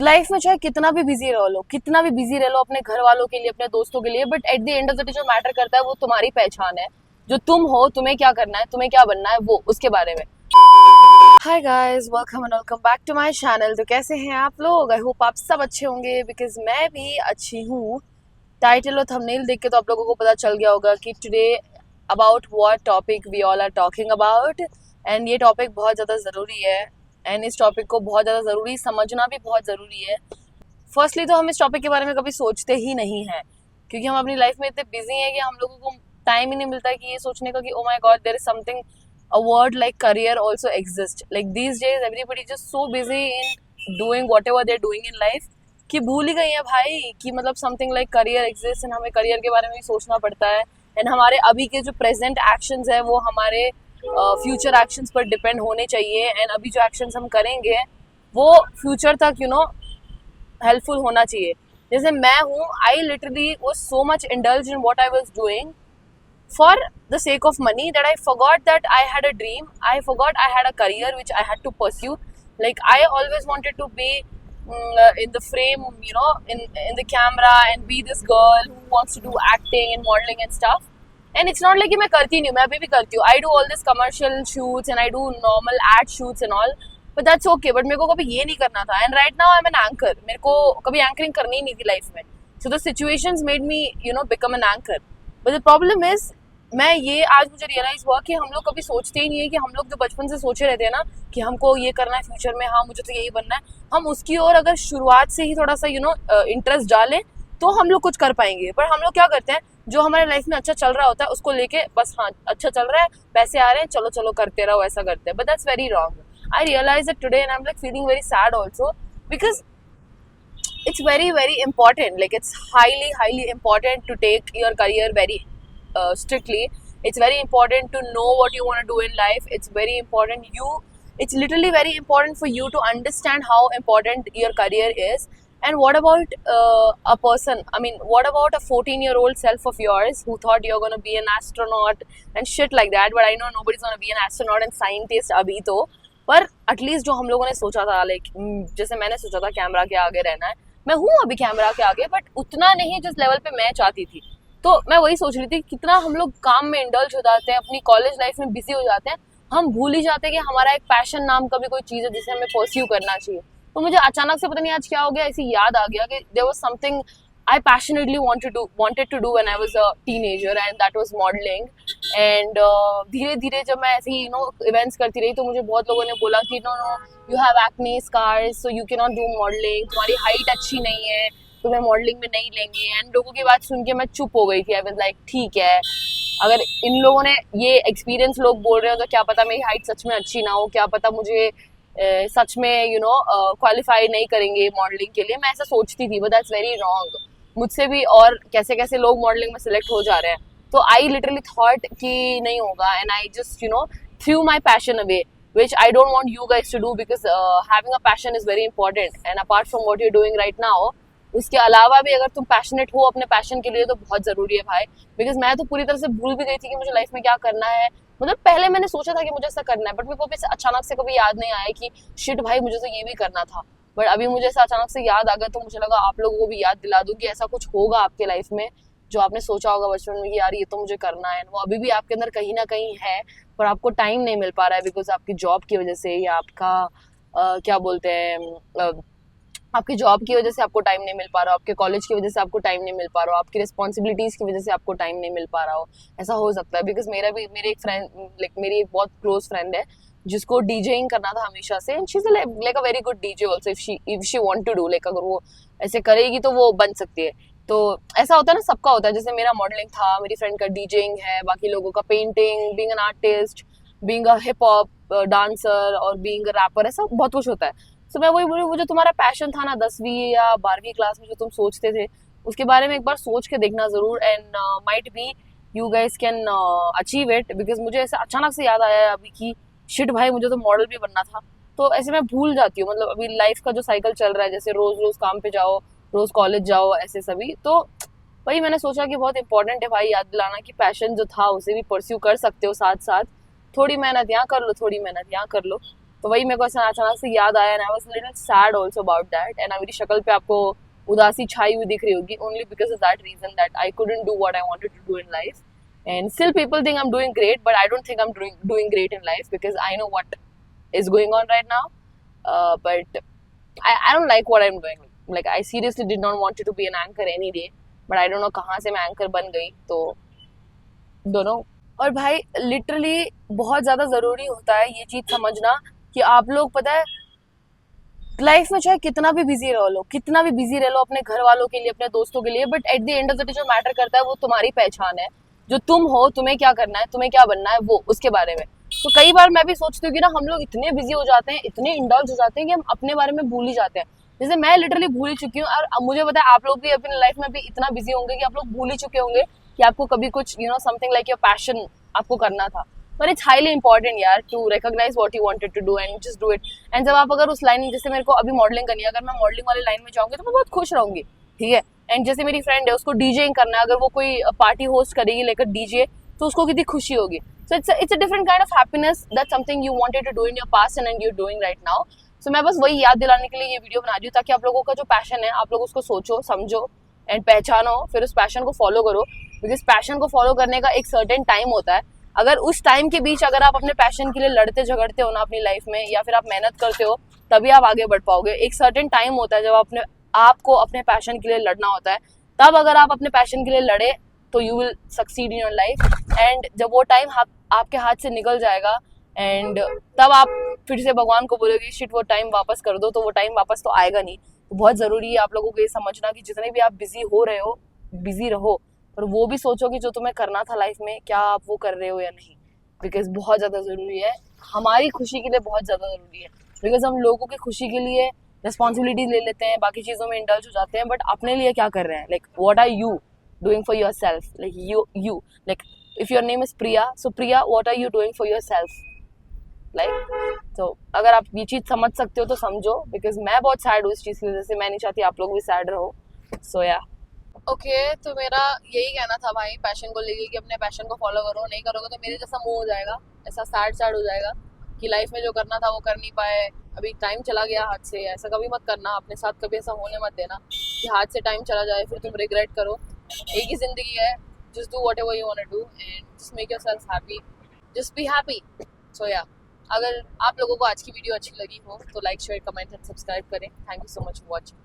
Life में चाहे कितना भी बिजी रह लो, कितना भी बिजी रह लो अपने घर वालों के लिए, अपने दोस्तों के लिए, but at the end of the day जो मैटर करता है वो तुम्हारी पहचान है। जो तुम हो, तुम्हें क्या करना है, तुम्हें क्या बनना है, वो उसके बारे में। Hi guys, welcome and welcome back to my channel. तो कैसे हैं आप लोग? आई होप आप सब अच्छे होंगे, बिकॉज मैं भी अच्छी हूँ। टाइटल और थंबनेल देख के तो आप लोगों को पता चल गया होगा कि today about what topic we all are talking about. And ये टॉपिक बहुत ज़्यादा ज़रूरी है, एंड इस टॉपिक को बहुत ज़्यादा ज़रूरी समझना भी बहुत ज़रूरी है। फर्स्टली तो हम इस टॉपिक के बारे में कभी सोचते ही नहीं हैं, क्योंकि हम अपनी लाइफ में इतने बिजी हैं कि हम लोगों को टाइम ही नहीं मिलता है कि ये सोचने का कि oh my God, there is something, a word like career also exists. Like these days everybody is just so busy in doing whatever they're doing in life कि भूल ही गई है भाई कि मतलब something like career exists, and हमें career के बारे में भी सोचना पड़ता है। एंड हमारे अभी के जो present actions है वो हमारे future actions पर depend होने चाहिए, एंड अभी जो actions हम करेंगे वो future तक हेल्पफुल होना चाहिए। जैसे मैं हूँ, I literally was so much indulged in what I was doing for the sake of money that I forgot that I had a dream. I forgot I had a career which I had to pursue. Like I always wanted to be in the frame, in the camera and be this girl who wants to do acting and modeling and stuff. And it's not like कि मैं करती नहीं हूँ, मैं अभी भी करती हूँ. I do all this commercial shoots and I do normal ad shoots and all. But that's okay. But मेरे को कभी ये नहीं करना था. And right now I'm an anchor. मेरे को कभी anchoring करनी ही नहीं थी लाइफ में. So the situations made me, become an anchor. But the problem is, मैं ये आज मुझे रियलाइज हुआ कि हम लोग कभी सोचते ही नहीं है कि हम लोग जो बचपन से सोचे रहते हैं ना कि हमको ये करना है फ्यूचर में, हाँ मुझे तो यही बनना है, हम उसकी ओर अगर शुरुआत से ही थोड़ा सा इंटरेस्ट डालें तो हम लोग कुछ कर पाएंगे। पर हम लोग क्या करते हैं, जो हमारे लाइफ में अच्छा चल रहा होता है उसको लेके बस, हाँ अच्छा चल रहा है, पैसे आ रहे हैं, चलो चलो करते रहो, ऐसा करते हैं। But that's very wrong. I realise it today and I am like feeling very sad also, because it's very important. Like it's highly important to take your career very strictly. It's very important to know what you want to do in life. It's literally very important for you to understand how important your career is. And what about a person, I mean, what about a 14-year-old self of yours who thought you're going to be an astronaut and shit like that? But I know nobody's going to be an astronaut and scientist abhi to, पर at least जो हम लोगों ने सोचा था, like जैसे मैंने सोचा था कैमरा के आगे रहना है, मैं हूँ अभी कैमरा के आगे, बट उतना नहीं जिस लेवल पे मैं चाहती थी। तो मैं वही सोच रही थी कितना हम लोग काम में इंडल्ज हो जाते हैं, अपनी कॉलेज लाइफ में बिजी हो जाते हैं, हम भूल ही जाते हैं कि हमारा एक पैशन नाम का भी कोई चीज़ है जिसे हमें परस्यू करना चाहिए। तो मुझे अचानक से पता नहीं आज क्या हो गया, ऐसी याद आ गया कि there was something I passionately wanted to do when I was a teenager, and that was modeling. And धीरे धीरे जब मैं ऐसे ही इवेंट्स करती रही तो मुझे बहुत लोगों ने बोला कि no you have acne scars, so you can not do modelling, तुम्हारी हाइट अच्छी नहीं है, तुम्हें मॉडलिंग में नहीं लेंगे। एंड लोगों की बात सुन के मैं चुप हो गई थी। आई वाज लाइक ठीक है, अगर इन लोगों ने ये एक्सपीरियंस लोग बोल रहे हो तो क्या पता मेरी हाइट सच में अच्छी ना हो, क्या पता मुझे सच में क्वालिफाई नहीं करेंगे मॉडलिंग के लिए। मैं ऐसा सोचती थी, बट दैट्स वेरी रॉन्ग। मुझसे भी और कैसे कैसे लोग मॉडलिंग में सिलेक्ट हो जा रहे हैं। तो आई लिटरली थॉट कि नहीं होगा, and I just through my passion away, which I don't want you guys to do, because having a passion is very important. And apart from what you're doing right now, उसके अलावा भी अगर तुम passionate हो अपने passion के लिए तो बहुत ज़रूरी है भाई। बिकॉज मैं तो पूरी तरह से भूल भी गई थी कि मुझे लाइफ में क्या करना है। मतलब पहले मैंने सोचा था कि मुझे ऐसा करना है, बट मेरे को भी अचानक से कभी याद नहीं आया कि शिट भाई मुझे तो ये भी करना था। बट अभी मुझे ऐसा अचानक से याद आ गया, तो मुझे लगा आप लोगों को भी याद दिला दूं कि ऐसा कुछ होगा आपके लाइफ में जो आपने सोचा होगा बचपन में कि यार ये तो मुझे करना है, वो अभी भी आपके अंदर कहीं ना कहीं है, पर आपको टाइम नहीं मिल पा रहा है बिकॉज आपकी जॉब की वजह से, या आपका क्या बोलते हैं, आपकी जॉब की वजह से आपको टाइम नहीं मिल पा रहा हो, आपके कॉलेज की वजह से आपको टाइम नहीं मिल पा रहा हो, आपकी रिस्पॉन्सिबिलिटीज की वजह से आपको टाइम नहीं मिल पा रहा हो। ऐसा हो सकता है बिकॉज मेरे एक फ्रेंड, लाइक मेरी एक बहुत क्लोज फ्रेंड है जिसको डीजेइंग करना था हमेशा से, and she is like a very good DJ also if she want to do, like अगर वो ऐसे करेगी तो वो बन सकती है। तो ऐसा होता है ना, सबका होता है। जैसे मेरा मॉडलिंग था, मेरी फ्रेंड का डीजेइंग है, बाकी लोगों का painting, being an artist, being a hip hop dancer और बीइंग अ रैपर, ऐसा बहुत कुछ होता है। तो मैं वही बोली, वो जो तुम्हारा पैशन था ना 10वीं या 12वीं क्लास में जो तुम सोचते थे, उसके बारे में एक बार सोच के देखना जरूर, and might be you guys can achieve it. Because मुझे ऐसा अचानक से याद आया अभी कि शिट भाई मुझे तो मॉडल भी बनना था। तो ऐसे मैं भूल जाती हूँ, मतलब अभी लाइफ का जो साइकिल चल रहा है, जैसे रोज रोज काम पे जाओ, रोज कॉलेज जाओ, ऐसे सभी। तो वही मैंने सोचा कि बहुत इंपॉर्टेंट है भाई याद दिलाना कि पैशन जो था उसे भी परस्यू कर सकते हो साथ साथ। थोड़ी मेहनत यहाँ कर लो, थोड़ी मेहनत यहाँ कर लो, तो वही मेरे को ऐसा अचानक से याद आया and I was little sad also about that. And मेरी शक्ल पे आपको उदासी छाई हुई दिख रही होगी only because of that reason that I couldn't do what I wanted to do in life. And still people think I am doing great, but I don't think I am doing great in life because I know what is going on right now. But I don't like what I'm doing. Like I seriously did not want to be an anchor any day, but I don't know कहाँ से मैं anchor बन गई, तो दोनों। और भाई literally बहुत ज़्यादा ज़रूरी होता है ये चीज़ समझना कि आप लोग पता है लाइफ में चाहे कितना भी बिजी रह लो, कितना भी बिजी रह लो अपने घर वालों के लिए, अपने दोस्तों के लिए, but at the end of the day जो मैटर करता है वो तुम्हारी पहचान है, जो तुम हो, तुम्हें क्या करना है, तुम्हें क्या बनना है, वो उसके बारे में। तो कई बार मैं भी सोचती हूँ कि ना हम लोग इतने बिजी हो जाते हैं, इतने इंडल्ज हो जाते हैं कि हम अपने बारे में भूल ही जाते हैं। जैसे मैं लिटरली भूल ही चुकी हूँ, और मुझे पता है आप लोग भी अपनी लाइफ में भी इतना बिजी होंगे कि आप लोग भूल ही चुके होंगे कि आपको कभी कुछ समथिंग लाइक योर पैशन आपको करना था। पर इट्स हाईली इंपॉर्टेंट यार to recognise what you wanted to do and just do it. And जब आप अगर उस लाइन, जैसे मेरे को अभी मॉडलिंग करनी है, अगर मैं मॉडलिंग वाली लाइन में जाऊंगी तो मैं बहुत खुश रहूंगी, ठीक है। एंड जैसे मेरी फ्रेंड है उसको डीजेइंग करना है, अगर वो कोई पार्टी होस्ट करेगी लेकर डीजे, तो उसको कितनी खुशी होगी। So it's a different kind of happiness. That's something you wanted to do in your past and you're doing right now. So मैं बस वही याद दिलाने के लिए ये वीडियो बना रही हूँ, ताकि आप लोगों का जो पैशन है आप लोग उसको सोचो, समझो एंड पहचानो, फिर उस पैशन को फॉलो करो। बिकॉज पैशन को फॉलो करने का एक सर्टेन टाइम होता है। अगर उस टाइम के बीच अगर आप अपने पैशन के लिए लड़ते झगड़ते हो ना अपनी लाइफ में, या फिर आप मेहनत करते हो, तभी आप आगे बढ़ पाओगे। एक सर्टेन टाइम होता है जब आपको अपने पैशन के लिए लड़ना होता है। तब अगर आप अपने पैशन के लिए लड़े तो you will succeed in your life. And जब वो टाइम आपके हाथ से निकल जाएगा एंड तब आप फिर से भगवान को बोलोगे शिट वो टाइम वापस कर दो, तो वो टाइम वापस तो आएगा नहीं। तो बहुत ज़रूरी है आप लोगों को ये समझना कि जितने भी आप बिजी हो रहे हो, बिजी रहो, पर वो भी सोचो कि जो तुम्हें करना था लाइफ में क्या आप वो कर रहे हो या नहीं। बिकॉज बहुत ज़्यादा ज़रूरी है, हमारी खुशी के लिए बहुत ज़्यादा ज़रूरी है। बिकॉज हम लोगों की खुशी के लिए रिस्पॉन्सिबिलिटी ले लेते हैं, बाकी चीज़ों में इंडल्ज हो जाते हैं, बट अपने लिए क्या कर रहे हैं? Like what are you doing for yourself? Like you like if your name is Priya, so Priya, what are you doing for yourself? Like so अगर आप ये चीज समझ सकते हो तो समझो, बिकॉज मैं बहुत सैड हूँ इस चीज की वजह से। मैं नहीं चाहती आप लोग भी सैड रहो। सो या ओके, तो मेरा यही कहना था भाई पैशन को लेके कि अपने पैशन को फॉलो करो। नहीं करोगे तो मेरे जैसा मुंह हो जाएगा, ऐसा सैड हो जाएगा कि लाइफ में जो करना था वो कर नहीं पाए, अभी टाइम चला गया हाथ से। ऐसा कभी मत करना, अपने साथ कभी ऐसा होने मत देना कि हाथ से टाइम चला जाए फिर तुम रिग्रेट करो। एक ही जिंदगी है, just do whatever you want to do and just make yourself happy, just be happy. So yeah, अगर आप लोगों को आज की वीडियो अच्छी लगी हो तो like share comment and subscribe करें। Thank you so much for watching.